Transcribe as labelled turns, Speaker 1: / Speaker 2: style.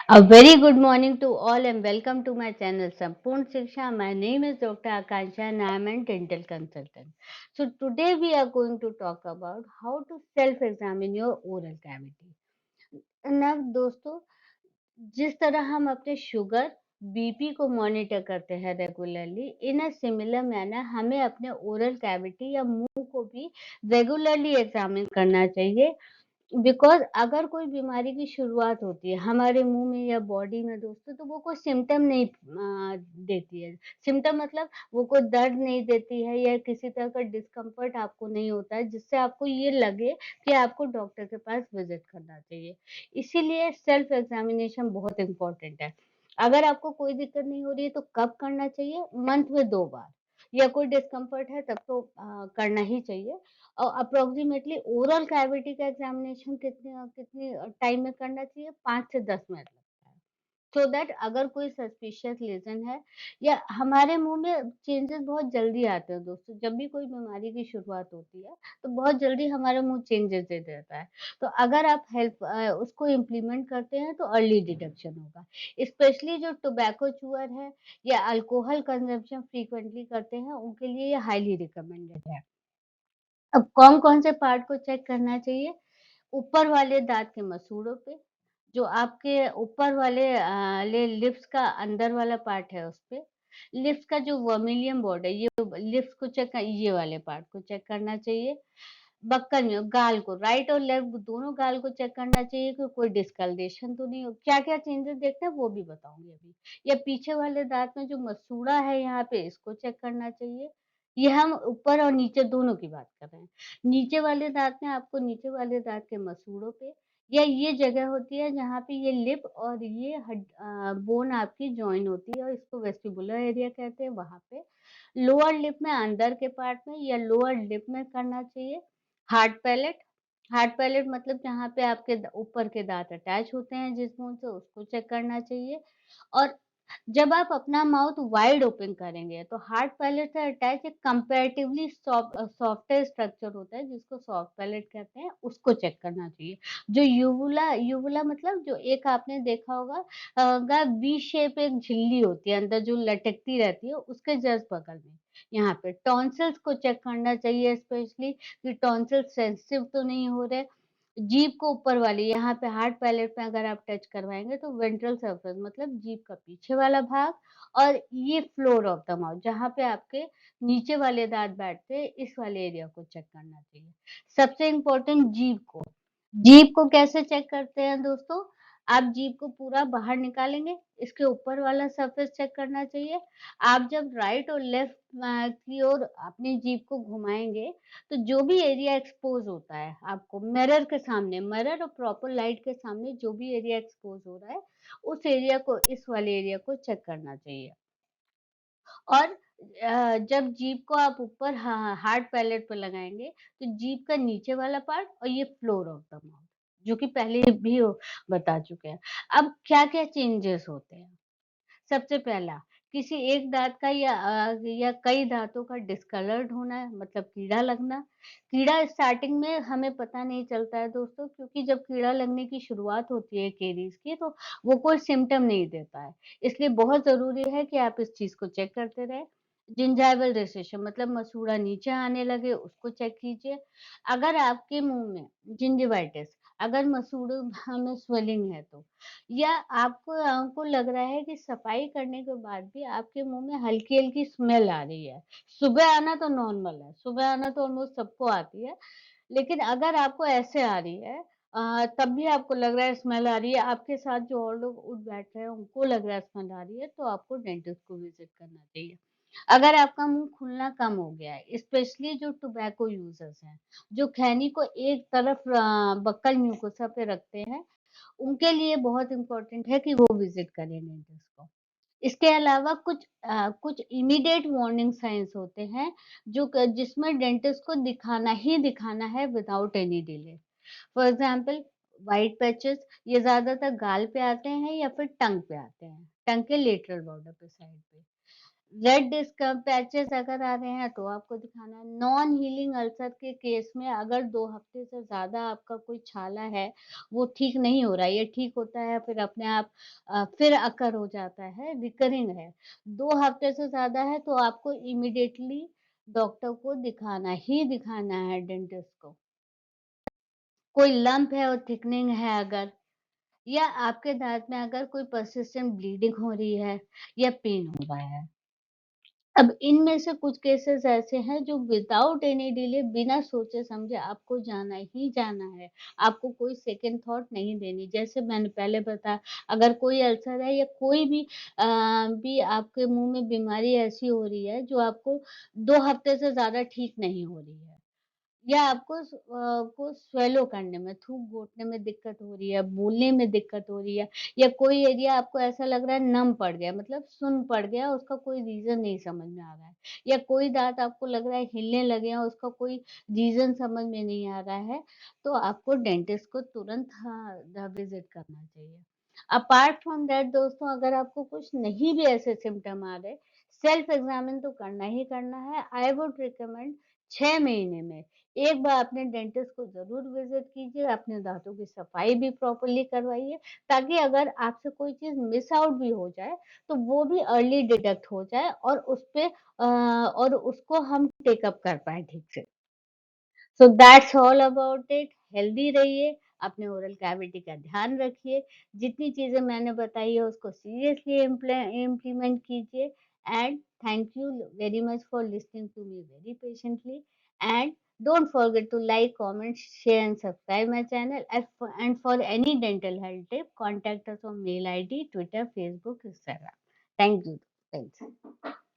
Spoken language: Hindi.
Speaker 1: A very good morning to all and welcome to my channel Sampoorn Shiksha. My name is Dr. Akansha and I am a dental consultant. So today we are going to talk about how to self-examine your oral cavity. Now दोस्तों, जिस तरह हम अपने शुगर बीपी को मॉनिटर करते हैं regularly, in a similar manner हमें अपने ओरल कैविटी या मुंह को भी रेगुलरली एग्जामिन करना चाहिए। बिकॉज़ अगर कोई बीमारी की शुरुआत होती है हमारे मुँह में या बॉडी में दोस्तों, तो वो कोई सिम्पटम नहीं देती है। सिम्पटम मतलब वो कोई दर्द नहीं देती है या किसी तरह का डिस्कम्फर्ट आपको नहीं होता है, जिससे आपको ये लगे कि आपको डॉक्टर के पास विज़िट करना चाहिए। इसीलिए सेल्फ एग्ज़ामिनेशन बहुत इम्पोर्टेंट है। अगर आपको कोई दिक्कत नहीं हो रही है, तो कब करना चाहिए? मंथ में 2 बार या कोई डिस्कम्फर्ट है तब तो करना ही चाहिए। अप्रोक्सिमेटली ओरल कैविटी का एग्जामिनेशन कितनी टाइम में करना चाहिए? 5 से 10 मिनट लगता है। सो दैट अगर कोई सस्पिशियस लीजन है या हमारे मुँह में चेंजेस बहुत जल्दी आते हैं दोस्तों, जब भी कोई बीमारी की शुरुआत होती है, तो बहुत जल्दी हमारा मुँह चेंजेस दे देता है। तो अगर आप उसको इम्प्लीमेंट करते हैं तो अर्ली डिटेक्शन होगा। स्पेशली जो टोबैको चूअर है या अल्कोहल कंजम्पशन फ्रीक्वेंटली करते हैं, उनके लिए ये हाइली रिकमेंडेड है। अब कौन-कौन से पार्ट को चेक करना चाहिए? ऊपर वाले दाँत के मसूड़ों पे, जो आपके ऊपर वाले लिप्स का अंदर वाला पार्ट है उस पे, लिप्स का जो वर्मिलियम बोर्ड है, ये लिप्स को ये वाले पार्ट को चेक करना चाहिए। बक्कल में गाल को राइट और लेफ्ट दोनों गाल को चेक करना चाहिए कि कोई डिस्कलरेशन तो नहीं हो, क्या-क्या चेंजेस देखते हैं वो भी बताऊँगी अभी। या पीछे वाले दाँत में जो मसूड़ा है यहाँ पे इसको चेक करना चाहिए। ये हम ऊपर और नीचे दोनों की बात कर रहे हैं। नीचे वाले दाँत में आपको नीचे वाले दाँत के मसूड़ों पे या ये जगह होती है जहाँ पे ये लिप और ये बोन आपकी जॉइन होती है और इसको वेस्टिबुलर एरिया कहते हैं वहाँ पे। लोअर लिप में अंदर के पार्ट में या लोअर लिप में करना चाहिए। हार्ड पैलेट मतलब जहाँ पे आपके ऊपर के दाँत अटैच होते हैं जिस बोन से उसको चेक करना चाहिए। और जब आप अपना माउथ वाइड ओपन करेंगे तो हार्ड पैलेट से अटैच एक कंपैरेटिवली सॉफ्टर स्ट्रक्चर होता है जिसको सॉफ्ट पैलेट कहते हैं, उसको चेक करना चाहिए। जो यूवुला यूवुला मतलब जो एक आपने देखा होगा वी शेप एक झिल्ली होती है अंदर जो लटकती रहती है उसके जस्ट बगल में। यहाँ पे टॉन्सिल्स को चेक करना चाहिए स्पेशली कि टॉन्सिल सेंसिटिव तो नहीं हो रहे। जीभ को ऊपर वाली यहाँ पे हार्ड पैलेट पे अगर आप टच करवाएँगे तो वेंट्रल सरफेस मतलब जीभ का पीछे वाला भाग और ये फ्लोर ऑफ द माउथ जहाँ पे आपके नीचे वाले दाँत बैठते हैं, इस वाले एरिया को चेक करना चाहिए। सबसे इम्पोर्टेंट जीभ को। जीभ को कैसे चेक करते हैं दोस्तों? आप जीभ को पूरा बाहर निकालेंगे, इसके ऊपर वाला सरफेस चेक करना चाहिए। आप जब राइट और लेफ्ट की ओर अपनी जीभ को घुमाएँगे, तो जो भी एरिया एक्सपोज़ होता है आपको मिरर के सामने मिरर और प्रॉपर लाइट के सामने जो भी एरिया एक्सपोज़ हो रहा है, उस एरिया को इस वाले एरिया को चेक करना चाहिए। और जब जीभ को आप ऊपर हार्ड पैलेट पे लगाएँगे, तो जीभ का नीचे वाला पार्ट और ये फ्लोर ऑफ द माउथ, जो कि पहले भी बता चुके हैं। अब क्या-क्या चेंजेस होते हैं? सबसे पहला, किसी एक दाँत का या कई दाँतों का डिस्कलर्ड होना मतलब कीड़ा लगना। कीड़ा स्टार्टिंग में हमें पता नहीं चलता है दोस्तों क्योंकि जब कीड़ा लगने की शुरुआत होती है केरीज़ की तो वो कोई सिम्पटम नहीं देता है। इसलिए बहुत ज़रूरी है कि आप इस चीज़ को चेक करते रहें। जिंजाइवल रेसेशन मतलब मसूड़ा नीचे आने लगे उसको चेक कीजिए। अगर आपके मुँह में जिंजिवाइटिस अगर मसूड़ों में स्वेलिंग है तो या आपको लग रहा है कि सफाई करने के बाद भी आपके मुँह में हल्की-हल्की स्मेल आ रही है। सुबह आना तो नॉर्मल है, सुबह आना तो ऑलमोस्ट सबको आती है। लेकिन अगर आपको ऐसे आ रही है तब भी आपको लग रहा है स्मेल आ रही है, आपके साथ जो और लोग उठ बैठ रहे हैं उनको लग रहा है स्मेल आ रही है, तो आपको डेंटिस्ट को विज़िट करना चाहिए। अगर आपका मुँह खुलना कम हो गया है, स्पेशली जो टोबैको यूज़र्स हैं, जो खैनी को एक तरफ बक्कल म्यूकोसा पे रखते हैं, उनके लिए बहुत इम्पोर्टेंट है कि वो विज़िट करें डेंटिस्ट को। इसके अलावा कुछ इमीडिएट वार्निंग साइन्स होते हैं, जो जिसमें डेंटिस्ट को दिखाना ही दिखाना है without any delay. For example white patches ये ज़्यादातर गाल पे आते हैं या फिर टंग पे आते हैं, टंग के लेटरल बॉर्डर पे साइड पे। रेड डिस्क पैचेस अगर आ रहे हैं तो आपको दिखाना है। नॉन हीलिंग अल्सर के केस में अगर 2 हफ्ते से ज़्यादा आपका कोई छाला है, वो ठीक नहीं हो रहा है, ये ठीक होता है फिर अपने आप फिर अकर हो जाता है, रिकरिंग है। 2 हफ्ते से ज़्यादा है तो आपको इमीडिएटली डॉक्टर को दिखाना है डेंटिस्ट को। कोई लम्प है और थिकनिंग है अगर, या आपके दाँत में अगर कोई पर्सिस्टेंट ब्लीडिंग हो रही है या पेन हो रहा है। अब इनमें से कुछ केसेस ऐसे हैं जो विदाउट एनी डिले बिना सोचे-समझे आपको जाना ही जाना है। आपको कोई सेकंड थॉट नहीं देनी। जैसे मैंने पहले बताया, अगर कोई अल्सर है या कोई भी भी आपके मुँह में बीमारी ऐसी हो रही है जो आपको 2 हफ्ते से ज़्यादा ठीक नहीं हो रही है। या आपको को स्वेलो करने में, थूक घोटने में दिक्कत हो रही है, बोलने में दिक्कत हो रही है, या कोई एरिया आपको ऐसा लग रहा है नम पड़ गया, मतलब सुन्न पड़ गया, उसका कोई रीज़न नहीं समझ में आ रहा है। या कोई दाँत आपको लग रहा है हिलने लगे हैं, उसका कोई रीज़न समझ में नहीं आ रहा है, तो आपको डेंटिस्ट को तुरंत विज़िट करना चाहिए। अपार्ट फ्रॉम दैट दोस्तों, अगर आपको कुछ नहीं भी ऐसे सिम्पटम आ रहे, सेल्फ एग्ज़ामिन तो करना ही करना है। आई वुड रिकमेंड 6 महीने में एक बार अपने डेंटिस्ट को ज़रूर विज़िट कीजिए, अपने दाँतों की सफाई भी प्रॉपर्ली करवाइए, ताकि अगर आपसे कोई चीज़ मिस आउट भी हो जाए, तो वो भी अर्ली डिटेक्ट हो जाए और उसपे और उसको हम टेक अप कर पाएँ ठीक से। So that's all about it. Healthy रहिए, अपने ओरल कैविटी का ध्यान रखिए, जितनी चीज़ें मैंने बताई है उसको सीरियसली इम्प्लीमेंट कीजिए, and thank you very much for listening to me very patiently, and don't forget to like, comment, share and subscribe my channel, and for any dental health tip contact us on mail ID, Twitter, Facebook, Instagram. Thank you. Thanks.